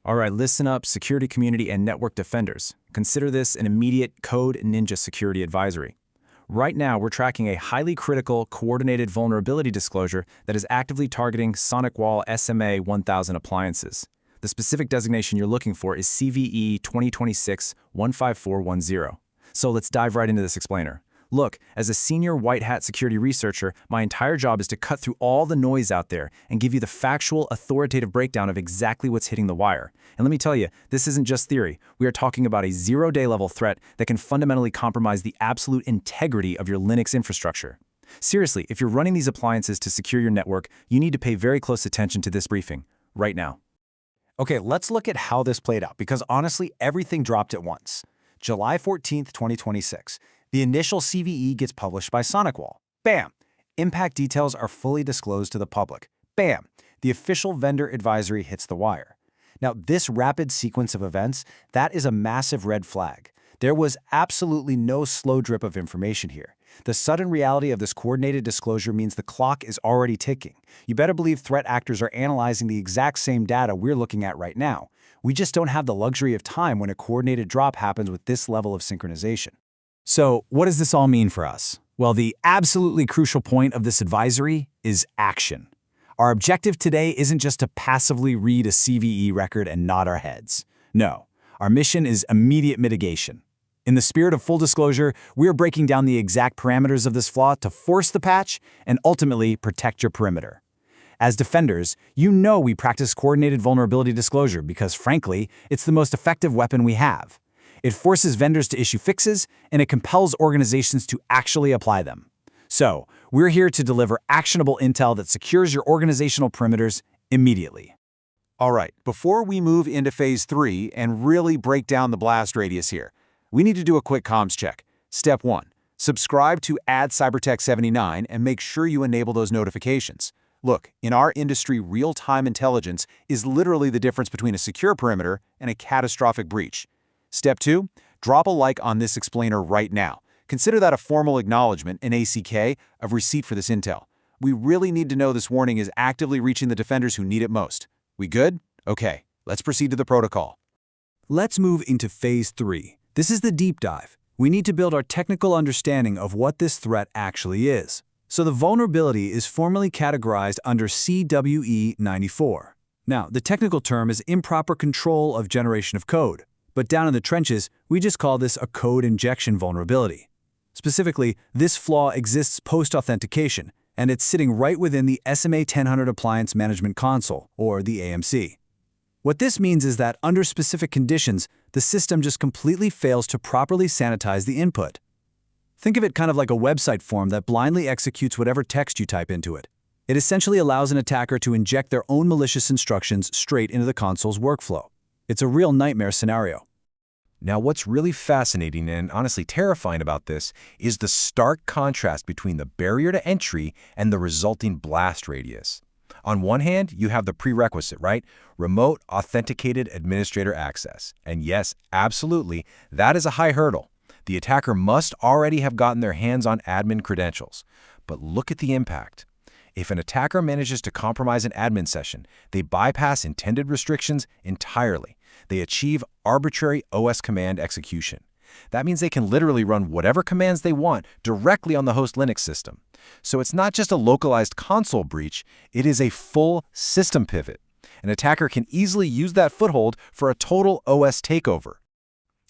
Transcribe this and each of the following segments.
All right, listen up, security community and network defenders. Consider this an immediate Code Ninja security advisory. Right now, we're tracking a highly critical, coordinated vulnerability disclosure that is actively targeting SonicWall SMA1000 appliances. The specific designation you're looking for is CVE 2026-15410. So let's dive right into this explainer. Look, as a senior white hat security researcher, my entire job is to cut through all the noise out there and give you the factual, authoritative breakdown of exactly what's hitting the wire. And let me tell you, this isn't just theory. We are talking about a zero-day level threat that can fundamentally compromise the absolute integrity of your Linux infrastructure. Seriously, if you're running these appliances to secure your network, you need to pay very close attention to this briefing, right now. Okay, let's look at how this played out, because honestly, everything dropped at once. July 14th, 2026. The initial CVE gets published by SonicWall. Bam! Impact details are fully disclosed to the public. Bam! The official vendor advisory hits the wire. Now, this rapid sequence of events, that is a massive red flag. There was absolutely no slow drip of information here. The sudden reality of this coordinated disclosure means the clock is already ticking. You better believe threat actors are analyzing the exact same data we're looking at right now. We just don't have the luxury of time when a coordinated drop happens with this level of synchronization. So, what does this all mean for us? Well, the absolutely crucial point of this advisory is action. Our objective today isn't just to passively read a CVE record and nod our heads. No, our mission is immediate mitigation. In the spirit of full disclosure, we're breaking down the exact parameters of this flaw to force the patch and ultimately protect your perimeter. As defenders, you know we practice coordinated vulnerability disclosure because, frankly, it's the most effective weapon we have. It forces vendors to issue fixes, and it compels organizations to actually apply them. So, we're here to deliver actionable intel that secures your organizational perimeters immediately. All right, before we move into Phase 3 and really break down the blast radius here, we need to do a quick comms check. Step 1. Subscribe to @CyberTech79 and make sure you enable those notifications. Look, in our industry, real-time intelligence is literally the difference between a secure perimeter and a catastrophic breach. Step 2, drop a like on this explainer right now. Consider that a formal acknowledgement, an ACK, of receipt for this intel. We really need to know this warning is actively reaching the defenders who need it most. We good? Okay, let's proceed to the protocol. Let's move into Phase 3. This is the deep dive. We need to build our technical understanding of what this threat actually is. So the vulnerability is formally categorized under CWE 94. Now, the technical term is improper control of generation of code. But down in the trenches, we just call this a code injection vulnerability. Specifically, this flaw exists post-authentication, and it's sitting right within the SMA1000 Appliance Management Console, or the AMC. What this means is that under specific conditions, the system just completely fails to properly sanitize the input. Think of it kind of like a website form that blindly executes whatever text you type into it. It essentially allows an attacker to inject their own malicious instructions straight into the console's workflow. It's a real nightmare scenario. Now, what's really fascinating and honestly terrifying about this is the stark contrast between the barrier to entry and the resulting blast radius. On one hand, you have the prerequisite, right? Remote authenticated administrator access. And yes, absolutely, that is a high hurdle. The attacker must already have gotten their hands on admin credentials. But look at the impact. If an attacker manages to compromise an admin session, they bypass intended restrictions entirely. They achieve arbitrary OS command execution. That means they can literally run whatever commands they want directly on the host Linux system. So it's not just a localized console breach, it is a full system pivot. An attacker can easily use that foothold for a total OS takeover.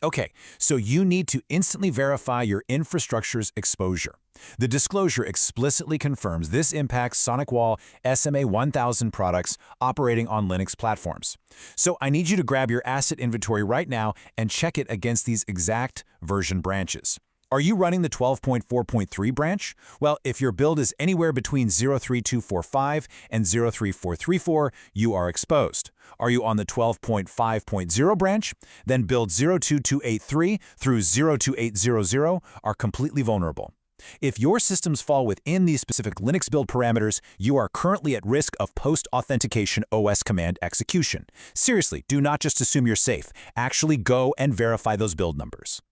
Okay, so you need to instantly verify your infrastructure's exposure. The disclosure explicitly confirms this impacts SonicWall SMA1000 products operating on Linux platforms. So I need you to grab your asset inventory right now and check it against these exact version branches. Are you running the 12.4.3 branch? Well, if your build is anywhere between 03245 and 03434, you are exposed. Are you on the 12.5.0 branch? Then build 02283 through 02800 are completely vulnerable. If your systems fall within these specific Linux build parameters, you are currently at risk of post-authentication OS command execution. Seriously, do not just assume you're safe. Actually go and verify those build numbers.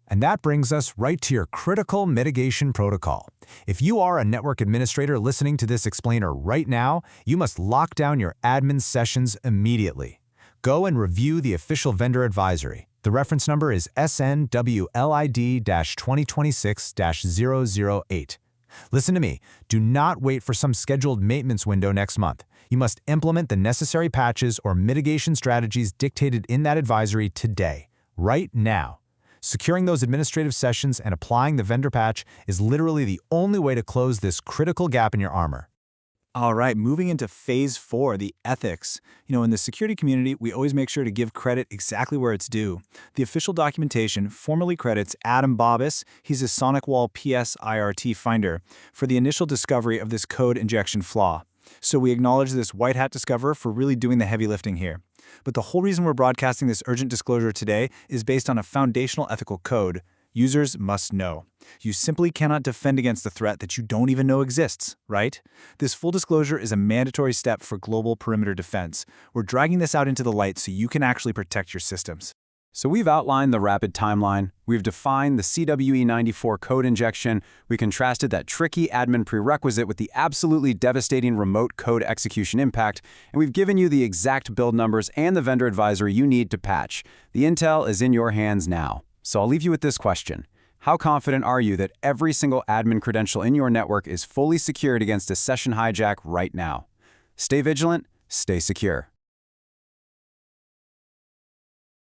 And that brings us right to your critical mitigation protocol. If you are a network administrator listening to this explainer right now, you must lock down your admin sessions immediately. Go and review the official vendor advisory. The reference number is SNWLID-2026-008. Listen to me. Do not wait for some scheduled maintenance window next month. You must implement the necessary patches or mitigation strategies dictated in that advisory today, right now. Securing those administrative sessions and applying the vendor patch is literally the only way to close this critical gap in your armor. All right, moving into phase 4, the ethics. In the security community, we always make sure to give credit exactly where it's due. The official documentation formally credits Adam Bobbis, he's a SonicWall PSIRT finder, for the initial discovery of this code injection flaw. So we acknowledge this white hat discoverer for really doing the heavy lifting here. But the whole reason we're broadcasting this urgent disclosure today is based on a foundational ethical code. Users must know. You simply cannot defend against the threat that you don't even know exists, right? This full disclosure is a mandatory step for global perimeter defense. We're dragging this out into the light so you can actually protect your systems. So we've outlined the rapid timeline, we've defined the CWE94 code injection, we contrasted that tricky admin prerequisite with the absolutely devastating remote code execution impact, and we've given you the exact build numbers and the vendor advisory you need to patch. The intel is in your hands now. So I'll leave you with this question. How confident are you that every single admin credential in your network is fully secured against a session hijack right now? Stay vigilant, stay secure.